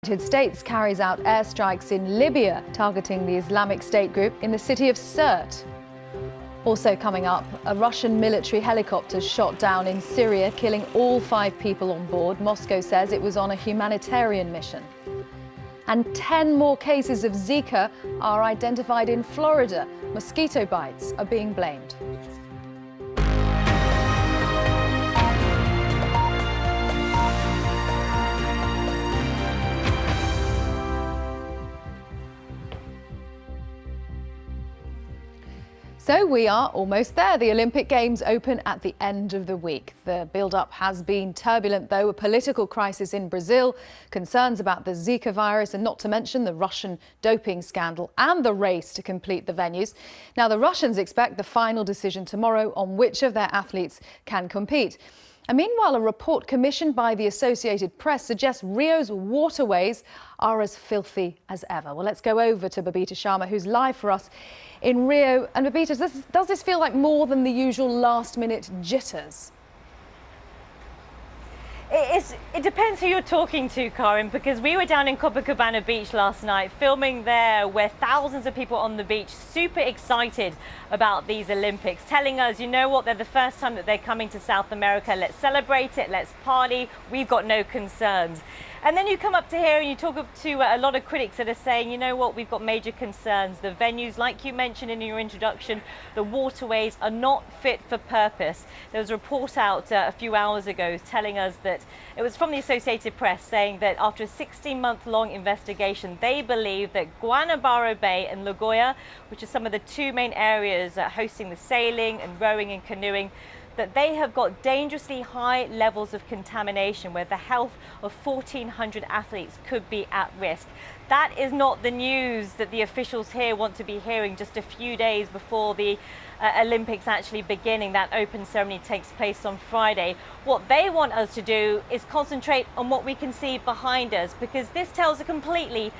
The United States carries out airstrikes in Libya, targeting the Islamic State group in the city of Sirte. Also coming up, a Russian military helicopter shot down in Syria, killing all 5 people on board. Moscow says it was on a humanitarian mission. And 10 more cases of Zika are identified in Florida. Mosquito bites are being blamed. So we are almost there. The Olympic Games open at the end of the week. The build-up has been turbulent, though. A political crisis in Brazil, concerns about the Zika virus, and not to mention the Russian doping scandal and the race to complete the venues. Now, the Russians expect the final decision tomorrow on which of their athletes can compete. And meanwhile, a report commissioned by the Associated Press suggests Rio's waterways are as filthy as ever. Well, let's go over to Babita Sharma, who's live for us in Rio. And Babita, does this feel like more than the usual last-minute jitters? It depends who you're talking to, Karen, because we were down in Copacabana Beach last night filming there, where thousands of people on the beach super excited about these Olympics, telling us, you know what, they're the first time that they're coming to South America. Let's celebrate it. Let's party. We've got no concerns. And then you come up to here and you talk to a lot of critics that are saying, you know what, we've got major concerns. The venues, like you mentioned in your introduction, the waterways are not fit for purpose. There was a report out a few hours ago telling us that it was from the Associated Press saying that after a 16-month-long investigation, they believe that Guanabara Bay and Lagoya, which are some of the 2 main areas hosting the sailing and rowing and canoeing, that they have got dangerously high levels of contamination where the health of 1,400 athletes could be at risk. That is not the news that the officials here want to be hearing just a few days before the Olympics actually beginning. That open ceremony takes place on Friday. What they want us to do is concentrate on what we can see behind us, because this tells a completely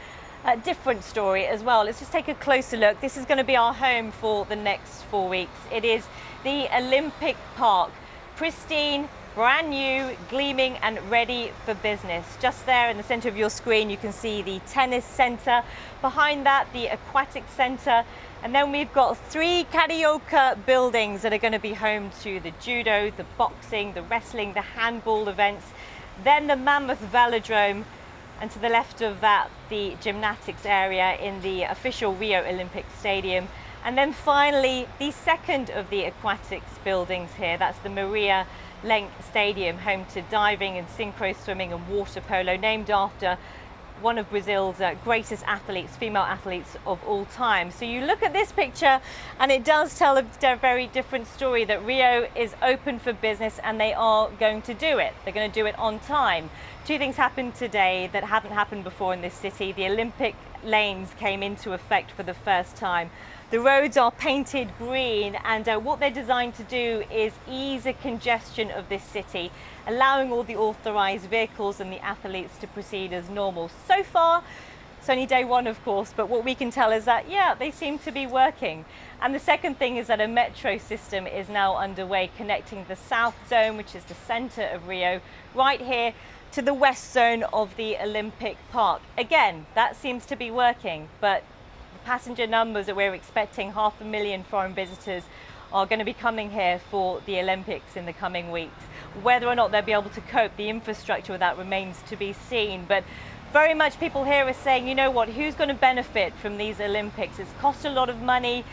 different story as well. Let's just take a closer look. This is going to be our home for the next 4 weeks. It is the Olympic Park, pristine, brand new, gleaming and ready for business. Just there in the center of your screen, you can see the tennis center. Behind that, the aquatic center. And then we've got 3 Carioca buildings that are going to be home to the judo, the boxing, the wrestling, the handball events. Then the Mammoth Velodrome. And to the left of that, the gymnastics area in the official Rio Olympic Stadium. And then finally, the second of the aquatics buildings here, that's the Maria Lenk Stadium, home to diving and synchro swimming and water polo, named after one of Brazil's greatest athletes, female athletes of all time. So you look at this picture and it does tell a very different story, that Rio is open for business and they are going to do it. They're going to do it on time. 2 things happened today that haven't happened before in this city. The Olympic lanes came into effect for the first time. The roads are painted green, and what they're designed to do is ease the congestion of this city, allowing all the authorized vehicles and the athletes to proceed as normal. So far, it's only day 1, of course, but what we can tell is that, yeah, they seem to be working. And the second thing is that a metro system is now underway, connecting the South Zone, which is the center of Rio, right here to the West Zone of the Olympic Park. Again, that seems to be working, but passenger numbers that we're expecting, 500,000 foreign visitors, are going to be coming here for the Olympics in the coming weeks. Whether or not they'll be able to cope, the infrastructure with that remains to be seen. But very much people here are saying, you know what, who's going to benefit from these Olympics? It's cost a lot of money.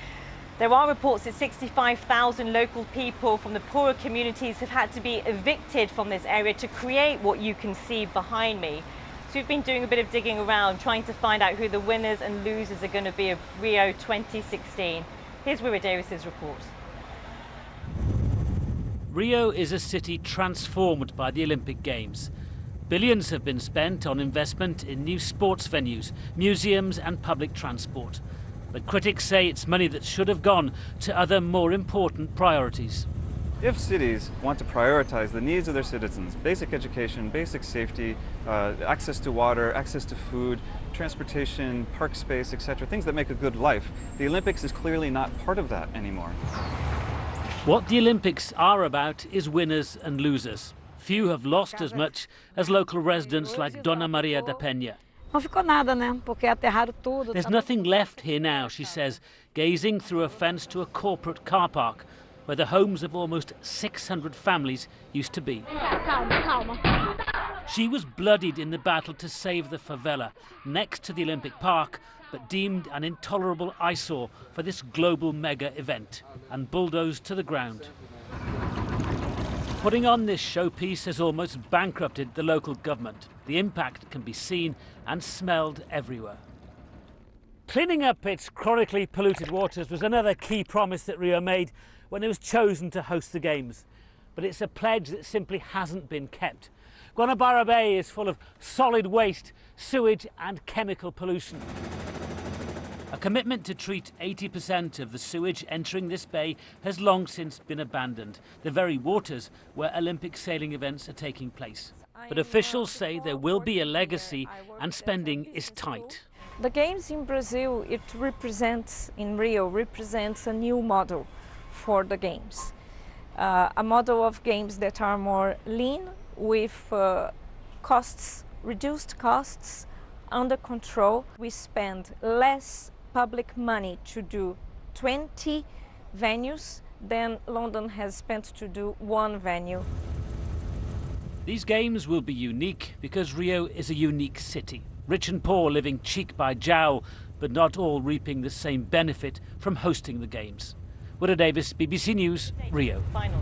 There are reports that 65,000 local people from the poorer communities have had to be evicted from this area to create what you can see behind me. So we've been doing a bit of digging around, trying to find out who the winners and losers are going to be of Rio 2016. Here's Wira Davis's report. Rio is a city transformed by the Olympic Games. Billions have been spent on investment in new sports venues, museums and public transport. But critics say it's money that should have gone to other more important priorities. If cities want to prioritize the needs of their citizens, basic education, basic safety, access to water, access to food, transportation, park space, etc., things that make a good life, the Olympics is clearly not part of that anymore. What the Olympics are about is winners and losers. Few have lost as much as local residents like Donna Maria da Peña. Não ficou nada, né? Porque aterraram tudo. There's nothing left here now, she says, gazing through a fence to a corporate car park where the homes of almost 600 families used to be. She was bloodied in the battle to save the favela next to the Olympic Park, but deemed an intolerable eyesore for this global mega event and bulldozed to the ground. Putting on this showpiece has almost bankrupted the local government. The impact can be seen and smelled everywhere. Cleaning up its chronically polluted waters was another key promise that Rio made when it was chosen to host the Games. But it's a pledge that simply hasn't been kept. Guanabara Bay is full of solid waste, sewage and chemical pollution. A commitment to treat 80% of the sewage entering this bay has long since been abandoned, the very waters where Olympic sailing events are taking place. But officials say there will be a legacy and spending is tight. The Games in Brazil, it represents, in Rio, represents a new model for the Games. A model of Games that are more lean, with costs, reduced costs, under control. We spend less public money to do 20 venues than London has spent to do one venue. These games will be unique because Rio is a unique city. Rich and poor living cheek by jowl, but not all reaping the same benefit from hosting the games. Woodard Davis, BBC News, Rio. Final.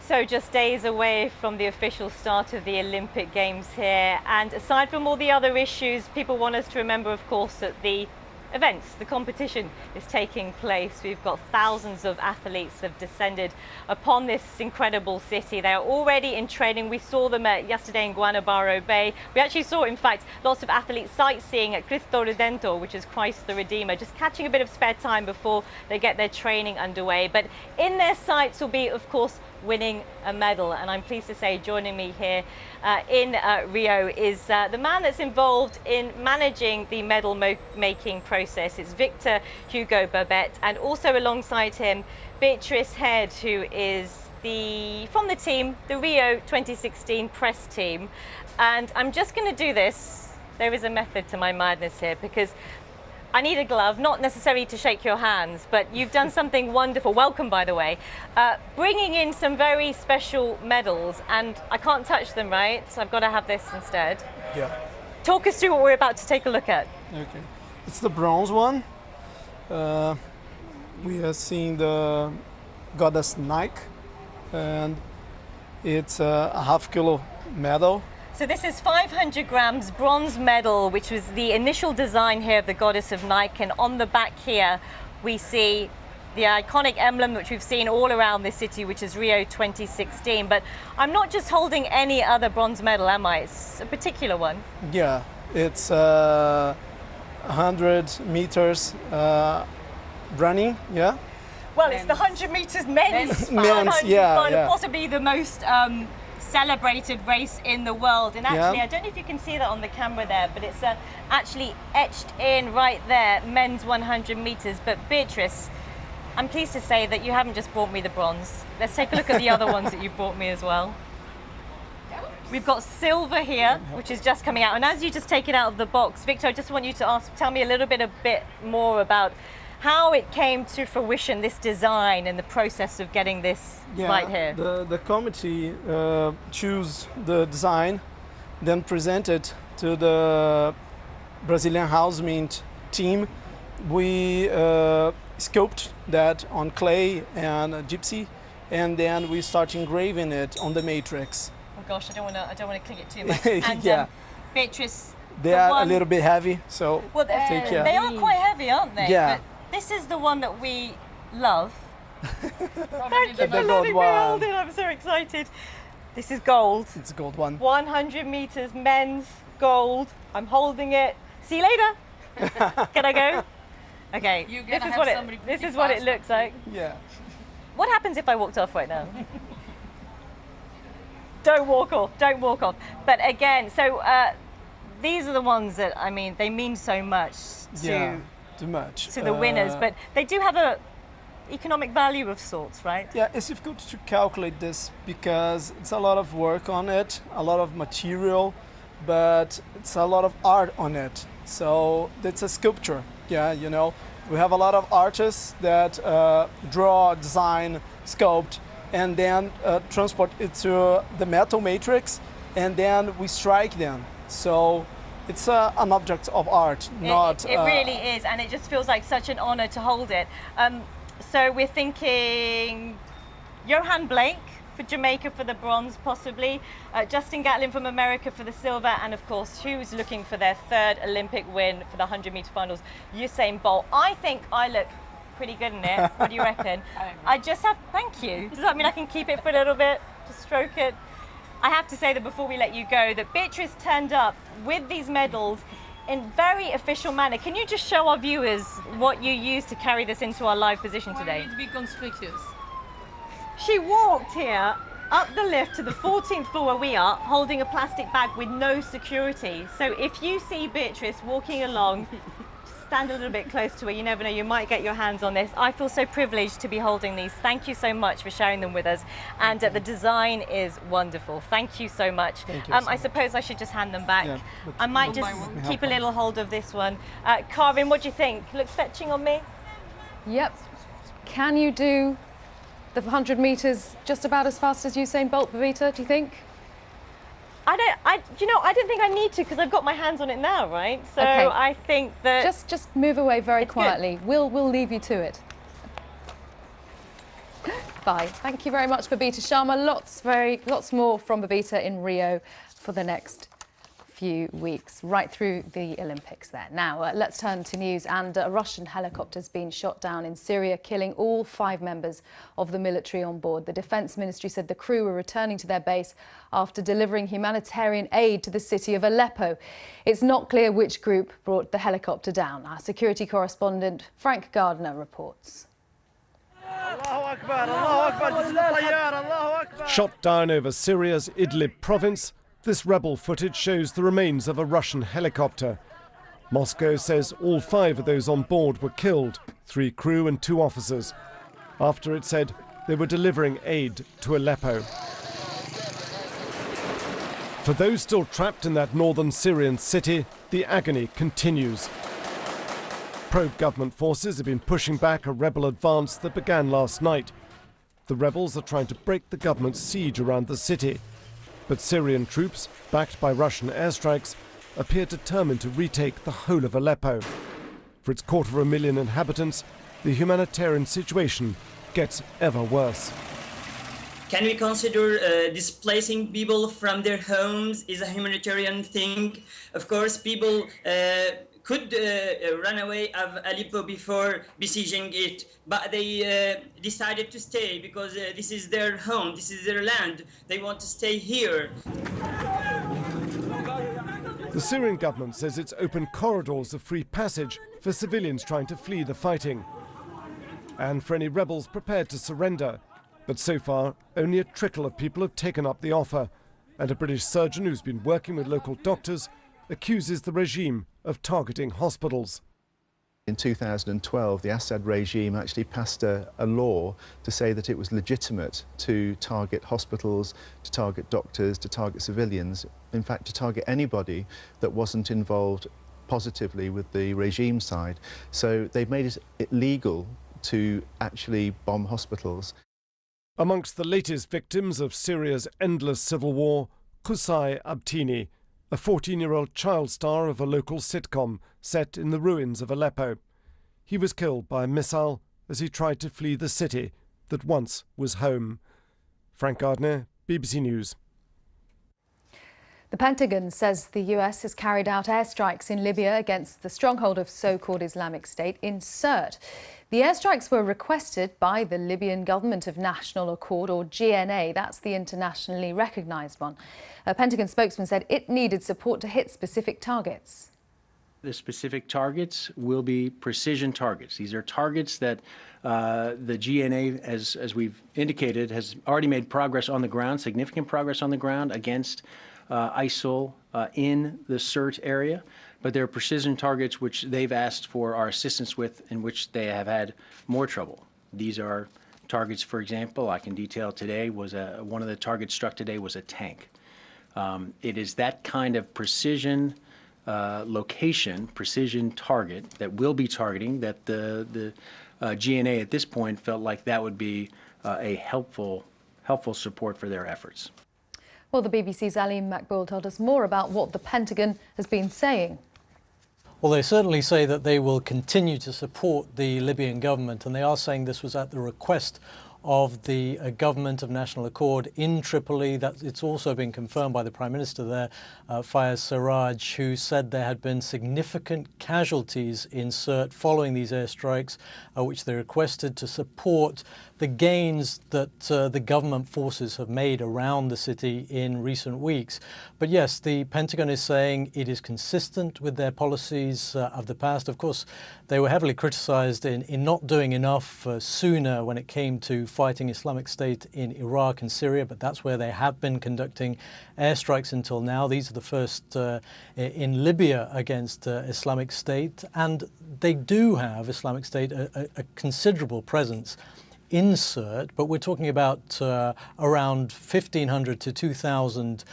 So just days away from the official start of the Olympic Games here, and aside from all the other issues, people want us to remember, of course, that the events, the competition is taking place. We've got thousands of athletes have descended upon this incredible city. They are already in training. We saw them yesterday in Guanabara Bay. We actually saw, in fact, lots of athletes sightseeing at Cristo Redentor, which is Christ the Redeemer, just catching a bit of spare time before they get their training underway. But in their sights will be, of course, winning a medal. And I'm pleased to say joining me here in Rio is the man that's involved in managing the medal making process. It's Victor Hugo Barbet, and also alongside him Beatrice Head, who is from the team, the Rio 2016 press team. And I'm just going to do this. There is a method to my madness here, because I need a glove, not necessarily to shake your hands, but you've done something wonderful. Welcome, by the way. Bringing in some very special medals, and I can't touch them, right? So I've got to have this instead. Yeah. Talk us through what we're about to take a look at. Okay. It's the bronze one. We are seeing the goddess Nike, and it's a half-kilo medal. So this is 500 grams bronze medal, which was the initial design here of the goddess of Nike. And on the back here, we see the iconic emblem which we've seen all around the city, which is Rio 2016. But I'm not just holding any other bronze medal, am I? It's a particular one. Yeah, it's 100 meters running, yeah? Well, it's the 100 meters men's yeah. Possibly the most celebrated race in the world. And actually, I don't know if you can see that on the camera there, but it's actually etched in right there, men's 100 meters. But Beatrice, I'm pleased to say that you haven't just brought me the bronze. Let's take a look at the other ones that you brought me as well. We've got silver here, which is just coming out. And as you just take it out of the box, Victor, I just want you to tell me a bit more about how it came to fruition, this design and the process of getting this right here. The committee choose the design, then present it to the Brazilian House Mint team. We sculpt that on clay and gypsy, and then we start engraving it on the matrix. Oh gosh, I don't want to click it too much. And Beatrice, they are a little bit heavy, so well, they are quite heavy, aren't they? Yeah. But this is the one that we love. the gold one. I'm so excited. This is gold. It's a gold one. 100 meters men's gold. I'm holding it. See you later. Can I go? Okay. This is what it looks like. Yeah. What happens if I walked off right now? Don't walk off. Don't walk off. But again, so these are the ones that, I mean, they mean so much to the winners, but they do have a economic value of sorts, right? Yeah, it's difficult to calculate this because it's a lot of work on it, a lot of material, but it's a lot of art on it. So it's a sculpture. Yeah, you know, we have a lot of artists that draw, design, sculpt, and then transport it to the metal matrix, and then we strike them. So it's an object of art, not... It really is, and it just feels like such an honor to hold it. So we're thinking Johan Blake for Jamaica for the bronze, possibly. Justin Gatlin from America for the silver, and of course, who's looking for their third Olympic win for the 100-meter finals? Usain Bolt. I think I look pretty good in it. What do you reckon? I just have, thank you. Does that mean I can keep it for a little bit, just stroke it? I have to say that before we let you go, that Beatrice turned up with these medals in very official manner. Can you just show our viewers what you used to carry this into our live position today? I need to be conspicuous. She walked here up the lift to the 14th floor where we are, holding a plastic bag with no security. So if you see Beatrice walking along, stand a little bit close to her. You never know, you might get your hands on this. I feel so privileged to be holding these. Thank you so much for sharing them with us. And the design is wonderful. Thank you so much. Thank you so I suppose I should just hand them back. Yeah, I might just keep a little hold of this one. Karin, what do you think? Looks fetching on me? Yep. Can you do the 100 metres just about as fast as Usain Bolt, Babita, do you think? I don't think I need to because I've got my hands on it now, right? So Okay. I think that... Just move away very It's good. quietly. We'll leave you to it. Bye. Thank you very much, Babita Sharma. Lots more from Babita in Rio for the next few weeks, right through the Olympics there. Now, let's turn to news. And a Russian helicopter has been shot down in Syria, killing all 5 members of the military on board. The Defence Ministry said the crew were returning to their base after delivering humanitarian aid to the city of Aleppo. It's not clear which group brought the helicopter down. Our security correspondent Frank Gardner reports. Shot down over Syria's Idlib province, this rebel footage shows the remains of a Russian helicopter. Moscow says all 5 of those on board were killed, 3 crew and 2 officers, after it said they were delivering aid to Aleppo. For those still trapped in that northern Syrian city, the agony continues. Pro-government forces have been pushing back a rebel advance that began last night. The rebels are trying to break the government's siege around the city. But Syrian troops, backed by Russian airstrikes, appear determined to retake the whole of Aleppo. For its 250,000 inhabitants, the humanitarian situation gets ever worse. Can we consider displacing people from their homes is a humanitarian thing? Of course, people could run away of Aleppo before besieging it, but they decided to stay because this is their home, this is their land. They want to stay here. The Syrian government says it's opened corridors of free passage for civilians trying to flee the fighting, and for any rebels prepared to surrender. But so far, only a trickle of people have taken up the offer, and a British surgeon who's been working with local doctors accuses the regime of targeting hospitals. In 2012, the Assad regime actually passed a law to say that it was legitimate to target hospitals, to target doctors, to target civilians, in fact to target anybody that wasn't involved positively with the regime side. So they've made it legal to actually bomb hospitals. Amongst the latest victims of Syria's endless civil war, Qusay Abtini, a 14-year-old child star of a local sitcom set in the ruins of Aleppo. He was killed by a missile as he tried to flee the city that once was home. Frank Gardner, BBC News. The Pentagon says the US has carried out airstrikes in Libya against the stronghold of so-called Islamic State in Sirte. The airstrikes were requested by the Libyan Government of National Accord, or GNA. That's the internationally recognised one. A Pentagon spokesman said it needed support to hit specific targets. The specific targets will be precision targets. These are targets that the GNA, as we've indicated, has already made progress on the ground, significant progress on the ground against ISIL in the Sirte area. But they're precision targets which they've asked for our assistance with, in which they have had more trouble. These are targets, for example, I can detail today, was one of the targets struck today was a tank. It is that kind of precision location, precision target that we'll be targeting that the GNA at this point felt like that would be a helpful support for their efforts. Well, the BBC's Aleem Makboul told us more about what the Pentagon has been saying. Well, they certainly say that they will continue to support the Libyan government, and they are saying this was at the request of the government of national accord in Tripoli. That it's also been confirmed by the Prime Minister there, Fayez Sarraj, who said there had been significant casualties in Sirte following these airstrikes, which they requested to support the gains that the government forces have made around the city in recent weeks. But yes, the Pentagon is saying it is consistent with their policies of the past. Of course, they were heavily criticized in not doing enough sooner when it came to fighting Islamic State in Iraq and Syria, but that's where they have been conducting airstrikes until now. These are the first in Libya against Islamic State, and they do have, Islamic State, a considerable presence in Sirte, but we're talking about around 1,500 to 2,000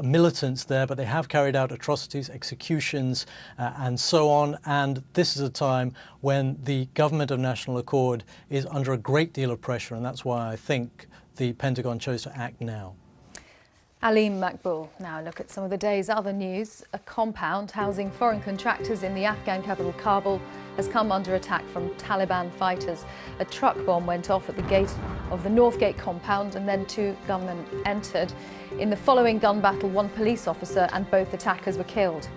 militants there, but they have carried out atrocities, executions, and so on. And this is a time when the government of national accord is under a great deal of pressure, and that's why I think the Pentagon chose to act now. Aleem Makboul. Now look at some of the day's other news. A compound housing foreign contractors in the Afghan capital Kabul has come under attack from Taliban fighters. A truck bomb went off at the gate of the North Gate compound and then 2 gunmen entered. In the following gun battle, 1 police officer and both attackers were killed.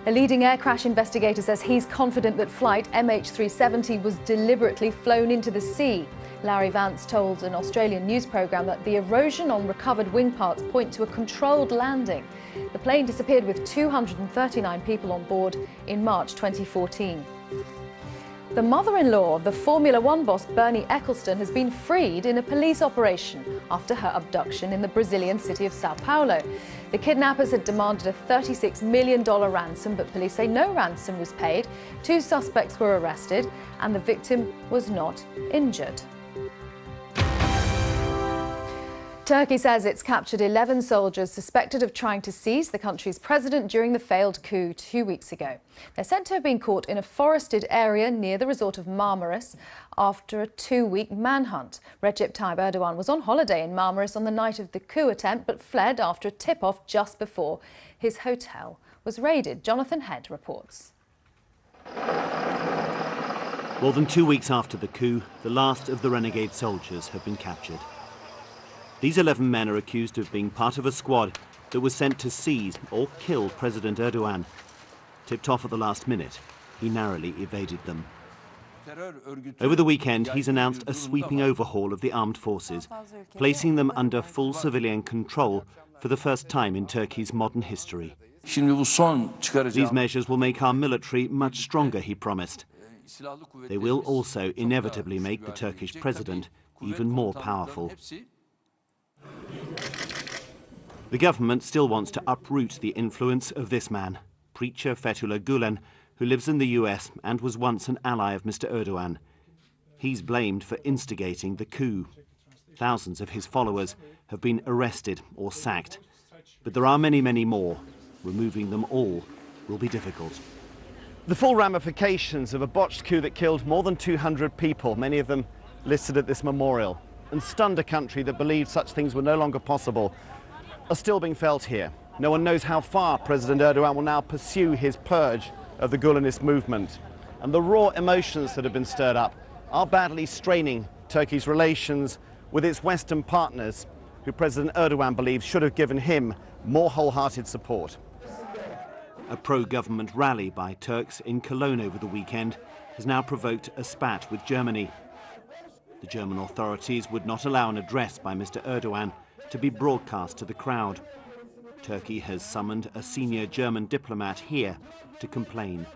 A leading air crash investigator says he's confident that flight MH370 was deliberately flown into the sea. Larry Vance told an Australian news programme that the erosion on recovered wing parts point to a controlled landing. The plane disappeared with 239 people on board in March 2014. The mother-in-law of the Formula One boss Bernie Ecclestone has been freed in a police operation after her abduction in the Brazilian city of Sao Paulo. The kidnappers had demanded a $36 million ransom, but police say no ransom was paid. 2 suspects were arrested and the victim was not injured. Turkey says it's captured 11 soldiers suspected of trying to seize the country's president during the failed coup 2 weeks ago. They're said to have been caught in a forested area near the resort of Marmaris after a 2-week manhunt. Recep Tayyip Erdogan was on holiday in Marmaris on the night of the coup attempt, but fled after a tip-off just before his hotel was raided. Jonathan Head reports. More than 2 weeks after the coup, the last of the renegade soldiers have been captured. These 11 men are accused of being part of a squad that was sent to seize or kill President Erdogan. Tipped off at the last minute, he narrowly evaded them. Over the weekend, he's announced a sweeping overhaul of the armed forces, placing them under full civilian control for the first time in Turkey's modern history. These measures will make our military much stronger, he promised. They will also inevitably make the Turkish president even more powerful. The government still wants to uproot the influence of this man, preacher Fethullah Gulen, who lives in the US and was once an ally of Mr. Erdogan. He's blamed for instigating the coup. Thousands of his followers have been arrested or sacked. But there are many, many more. Removing them all will be difficult. The full ramifications of a botched coup that killed more than 200 people, many of them listed at this memorial, and stunned a country that believed such things were no longer possible, are still being felt here. No one knows how far President Erdogan will now pursue his purge of the Gulenist movement. And the raw emotions that have been stirred up are badly straining Turkey's relations with its Western partners, who President Erdogan believes should have given him more wholehearted support. A pro-government rally by Turks in Cologne over the weekend has now provoked a spat with Germany. The German authorities would not allow an address by Mr. Erdogan to be broadcast to the crowd. Turkey has summoned a senior German diplomat here to complain.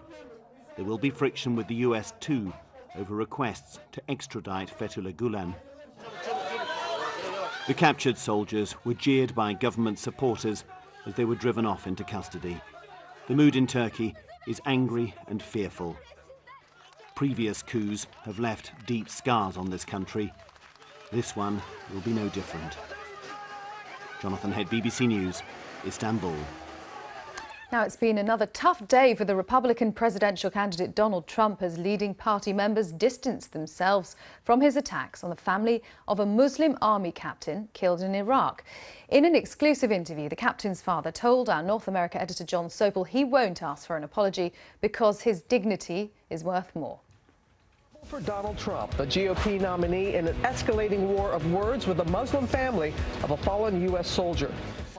There will be friction with the US too over requests to extradite Fethullah Gulen. The captured soldiers were jeered by government supporters as they were driven off into custody. The mood in Turkey is angry and fearful. Previous coups have left deep scars on this country. This one will be no different. Jonathan Head, BBC News, Istanbul. Now, it's been another tough day for the Republican presidential candidate Donald Trump as leading party members distanced themselves from his attacks on the family of a Muslim army captain killed in Iraq. In an exclusive interview, the captain's father told our North America editor Jon Sopel he won't ask for an apology because his dignity is worth more. For Donald Trump, the GOP nominee in an escalating war of words with a Muslim family of a fallen U.S. soldier.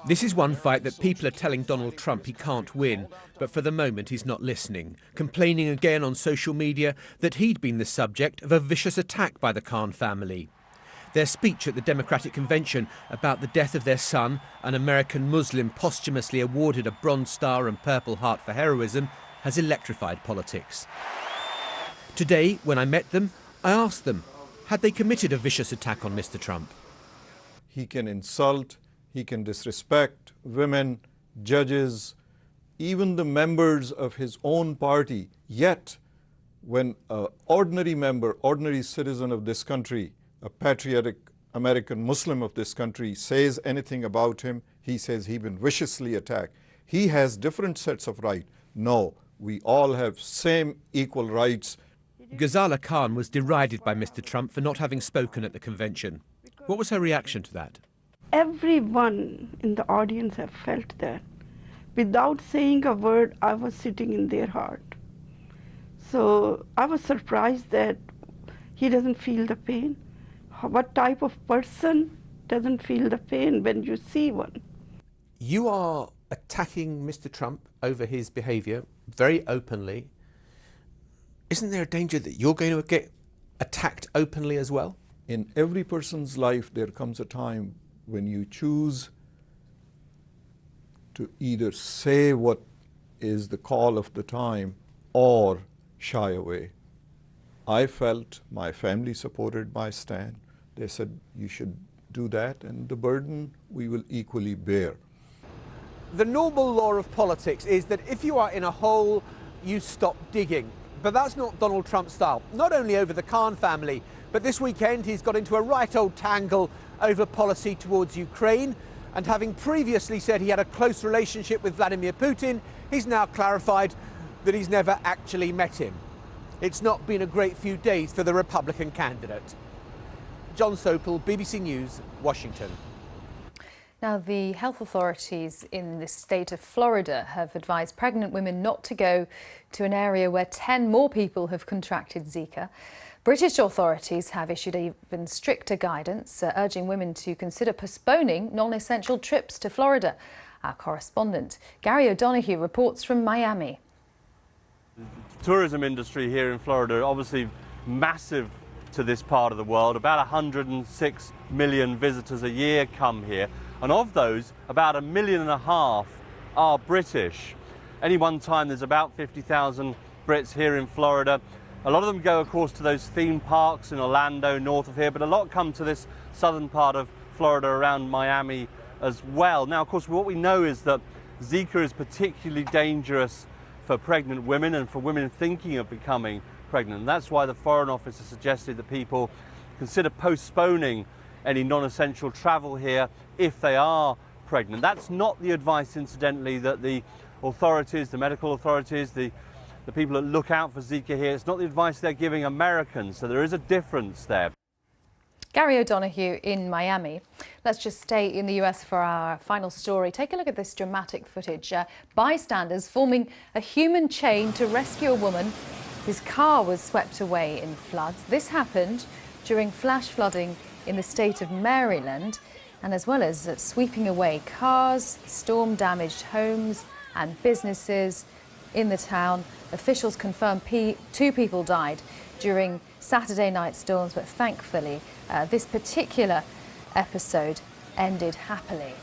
This is one fight that people are telling Donald Trump he can't win, but for the moment he's not listening, complaining again on social media that he'd been the subject of a vicious attack by the Khan family. Their speech at the Democratic convention about the death of their son, an American Muslim posthumously awarded a Bronze Star and Purple Heart for heroism, has electrified politics. Today, when I met them, I asked them, had they committed a vicious attack on Mr. Trump? He can insult, he can disrespect women, judges, even the members of his own party. Yet, when an ordinary member, ordinary citizen of this country, a patriotic American Muslim of this country says anything about him, he says he's been viciously attacked. He has different sets of rights. No, we all have same equal rights. Ghazala Khan was derided by Mr. Trump for not having spoken at the convention. What was her reaction to that? Everyone in the audience have felt that. Without saying a word, I was sitting in their heart. So I was surprised that he doesn't feel the pain. What type of person doesn't feel the pain when you see one? You are attacking Mr. Trump over his behaviour very openly. Isn't there a danger that you're going to get attacked openly as well? In every person's life, there comes a time when you choose to either say what is the call of the time or shy away. I felt my family supported my stand. They said, you should do that, and the burden we will equally bear. The normal law of politics is that if you are in a hole, you stop digging. But that's not Donald Trump's style, not only over the Khan family, but this weekend he's got into a right old tangle over policy towards Ukraine. And having previously said he had a close relationship with Vladimir Putin, he's now clarified that he's never actually met him. It's not been a great few days for the Republican candidate. Jon Sopel, BBC News, Washington. Now, the health authorities in the state of Florida have advised pregnant women not to go to an area where 10 more people have contracted Zika. British authorities have issued even stricter guidance, urging women to consider postponing non-essential trips to Florida. Our correspondent, Gary O'Donoghue, reports from Miami. The tourism industry here in Florida, obviously massive to this part of the world. About 106 million visitors a year come here. And of those, about 1.5 million are British. Any one time there's about 50,000 Brits here in Florida. A lot of them go, of course, to those theme parks in Orlando, north of here, but a lot come to this southern part of Florida around Miami as well. Now, of course, what we know is that Zika is particularly dangerous for pregnant women and for women thinking of becoming pregnant. And that's why the Foreign Office has suggested that people consider postponing any non-essential travel here if they are pregnant. That's not the advice, incidentally, that the authorities, the medical authorities, the people that look out for Zika here, it's not the advice they're giving Americans, so there is a difference there. Gary O'Donoghue in Miami. Let's just stay in the US for our final story. Take a look at this dramatic footage. Bystanders forming a human chain to rescue a woman whose car was swept away in floods. This happened during flash flooding in the state of Maryland, and as well as sweeping away cars, storm-damaged homes and businesses in the town. Officials confirm 2 people died during Saturday night storms, but thankfully this particular episode ended happily.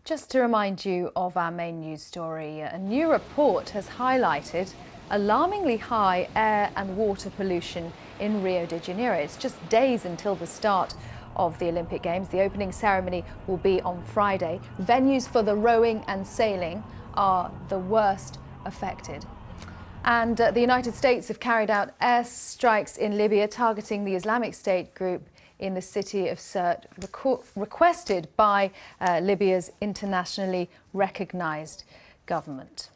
Just to remind you of our main news story, a new report has highlighted alarmingly high air and water pollution in Rio de Janeiro. It's just days until the start of the Olympic Games. The opening ceremony will be on Friday. Venues for the rowing and sailing are the worst affected. And the United States have carried out air strikes in Libya targeting the Islamic State group in the city of Sirte, requested by Libya's internationally recognised government.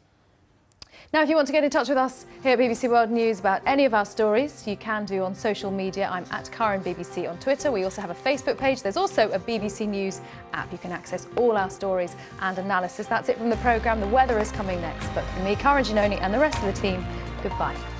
Now, if you want to get in touch with us here at BBC World News about any of our stories, you can do on social media. I'm at Karen BBC on Twitter. We also have a Facebook page. There's also a BBC News app. You can access all our stories and analysis. That's it from the programme. The weather is coming next. But for me, Karen Giannone, and the rest of the team, goodbye.